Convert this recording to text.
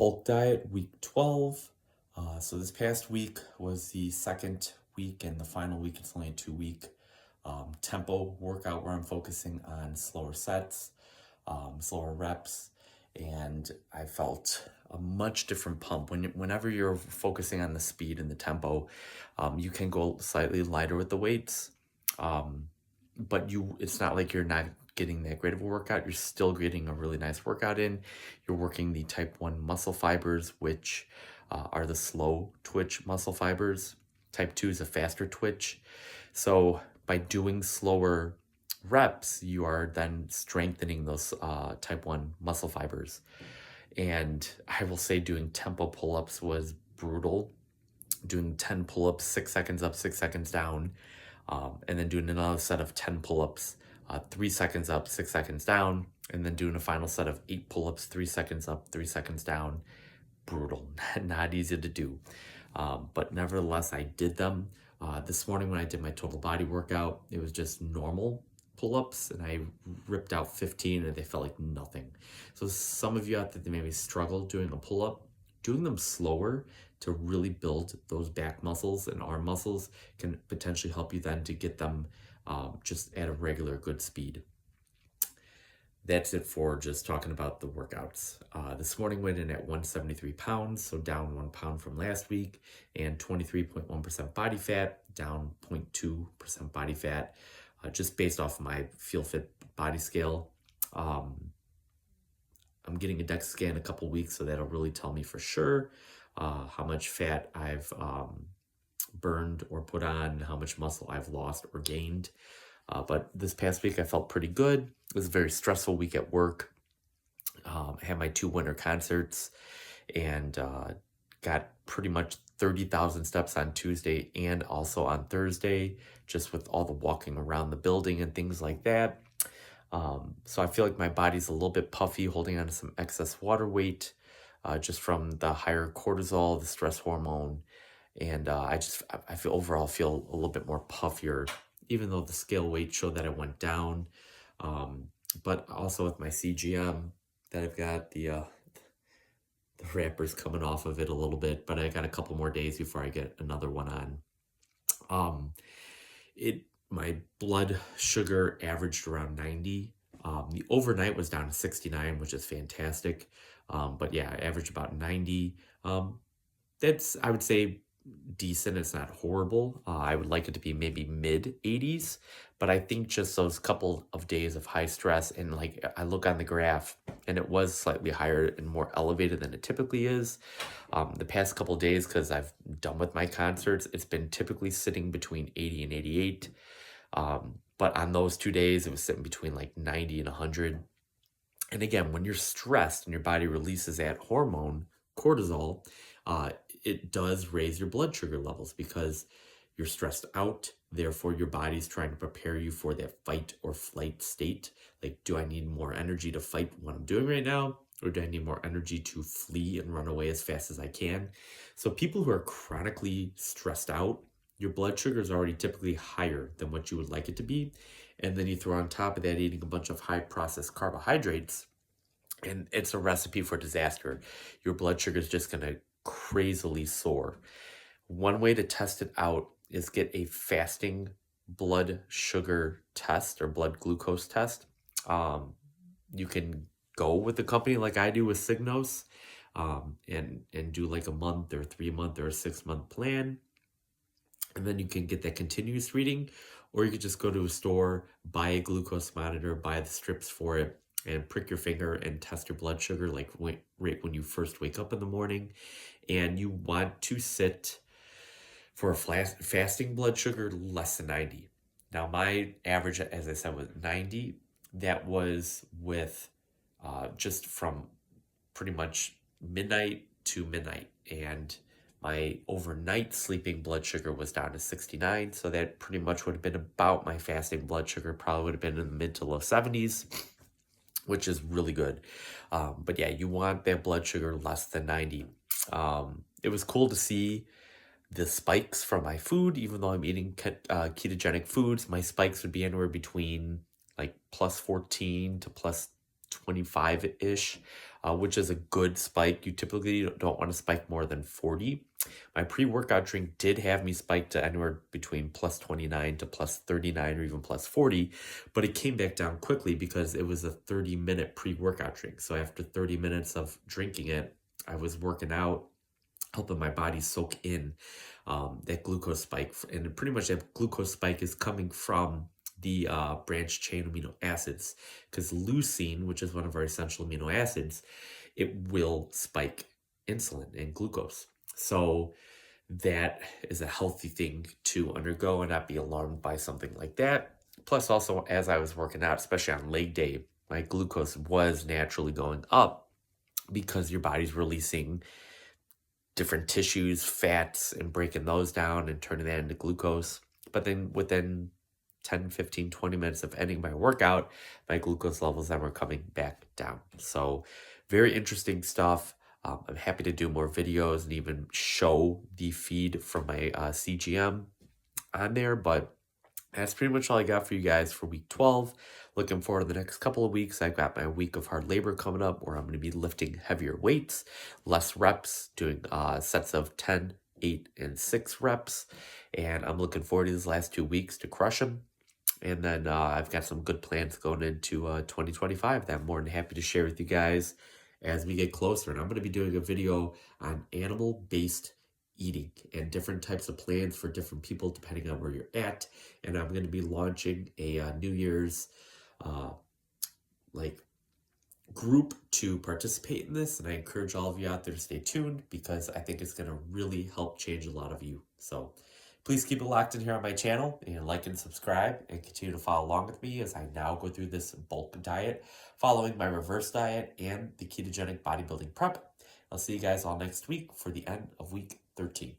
Bulk diet, week 12. So this past week was the second week, and the final week, it's only a 2 week tempo workout where I'm focusing on slower sets, slower reps, and I felt a much different pump. Whenever you're focusing on the speed and the tempo, you can go slightly lighter with the weights, but it's not like you're not getting that great of a workout. You're still getting a really nice workout in. You're working the type 1 muscle fibers, which are the slow twitch muscle fibers. Type 2 is a faster twitch. So by doing slower reps, you are then strengthening those type 1 muscle fibers. And I will say doing tempo pull-ups was brutal. Doing 10 pull-ups, 6 seconds up, 6 seconds down, and then doing another set of 10 pull-ups, 3 seconds up, 6 seconds down, and then doing a final set of 8 pull-ups, 3 seconds up, 3 seconds down. Brutal, not easy to do. But nevertheless, I did them. This morning when I did my total body workout, it was just normal pull-ups, and I ripped out 15 and they felt like nothing. So some of you out there that maybe struggle doing a pull-up, doing them slower to really build those back muscles and arm muscles can potentially help you then to get them just at a regular good speed. That's it for just talking about the workouts. This morning went in at 173 pounds, so down 1 pound from last week, and 23.1% body fat, down 0.2% body fat, just based off my Feel Fit body scale. I'm getting a DEXA scan in a couple weeks, so that'll really tell me for sure how much fat I've burned or put on, how much muscle I've lost or gained. But this past week I felt pretty good. It was a very stressful week at work. I had my 2 winter concerts and got pretty much 30,000 steps on Tuesday and also on Thursday, just with all the walking around the building and things like that. So I feel like my body's a little bit puffy, holding on to some excess water weight, just from the higher cortisol, the stress hormone. And I overall feel a little bit more puffier, even though the scale weight showed that it went down. But also with my CGM, that I've got the wrappers coming off of it a little bit, but I got a couple more days before I get another one on. My blood sugar averaged around 90. The overnight was down to 69, which is fantastic. But yeah, I averaged about 90. That's, I would say, decent. It's not horrible. I would like it to be maybe mid 80s, but I think just those couple of days of high stress, and like I look on the graph and it was slightly higher and more elevated than it typically is. The past couple of days, because I've done with my concerts, it's been typically sitting between 80 and 88. But on those 2 days, it was sitting between like 90 and 100. And again, when you're stressed and your body releases that hormone, cortisol, it does raise your blood sugar levels because you're stressed out. Therefore, your body's trying to prepare you for that fight or flight state. Like, do I need more energy to fight what I'm doing right now? Or do I need more energy to flee and run away as fast as I can? So people who are chronically stressed out, your blood sugar is already typically higher than what you would like it to be. And then you throw on top of that eating a bunch of high processed carbohydrates, and it's a recipe for disaster. Your blood sugar is just going to crazily soar. One way to test it out is get a fasting blood sugar test or blood glucose test. You can go with a company like I do with Signos, and do like a month or 3 month or a 6 month plan. And then you can get that continuous reading, or you could just go to a store, buy a glucose monitor, buy the strips for it, and prick your finger and test your blood sugar like right when you first wake up in the morning. And you want to sit for a fasting blood sugar less than 90. Now my average, as I said, was 90. That was with just from pretty much midnight to midnight. And my overnight sleeping blood sugar was down to 69. So that pretty much would have been about my fasting blood sugar, probably would have been in the mid to low 70s, which is really good. But yeah, you want that blood sugar less than 90. It was cool to see the spikes from my food. Even though I'm eating ketogenic foods, my spikes would be anywhere between like plus 14 to plus 25-ish, which is a good spike. You typically don't want to spike more than 40. My pre-workout drink did have me spiked to anywhere between plus 29 to plus 39 or even plus 40, but it came back down quickly because it was a 30-minute pre-workout drink. So after 30 minutes of drinking it, I was working out, helping my body soak in that glucose spike. And pretty much that glucose spike is coming from the branched chain amino acids, because leucine, which is one of our essential amino acids, it will spike insulin and glucose. So that is a healthy thing to undergo and not be alarmed by something like that. Plus, also, as I was working out, especially on leg day, my glucose was naturally going up because your body's releasing different tissues, fats, and breaking those down and turning that into glucose. But then within 10, 15, 20 minutes of ending my workout, my glucose levels then were coming back down. So very interesting stuff. I'm happy to do more videos and even show the feed from my CGM on there, but that's pretty much all I got for you guys for week 12. Looking forward to the next couple of weeks. I've got my week of hard labor coming up where I'm going to be lifting heavier weights, less reps, doing sets of 10, 8, and 6 reps. And I'm looking forward to these last 2 weeks to crush them. And then I've got some good plans going into 2025 that I'm more than happy to share with you guys as we get closer. And I'm going to be doing a video on animal-based eating and different types of plans for different people depending on where you're at. And I'm going to be launching a New Year's group to participate in this, and I encourage all of you out there to stay tuned because I think it's going to really help change a lot of you. So please keep it locked in here on my channel and like and subscribe and continue to follow along with me as I now go through this bulk diet following my reverse diet and the ketogenic bodybuilding prep. I'll see you guys all next week for the end of week 13.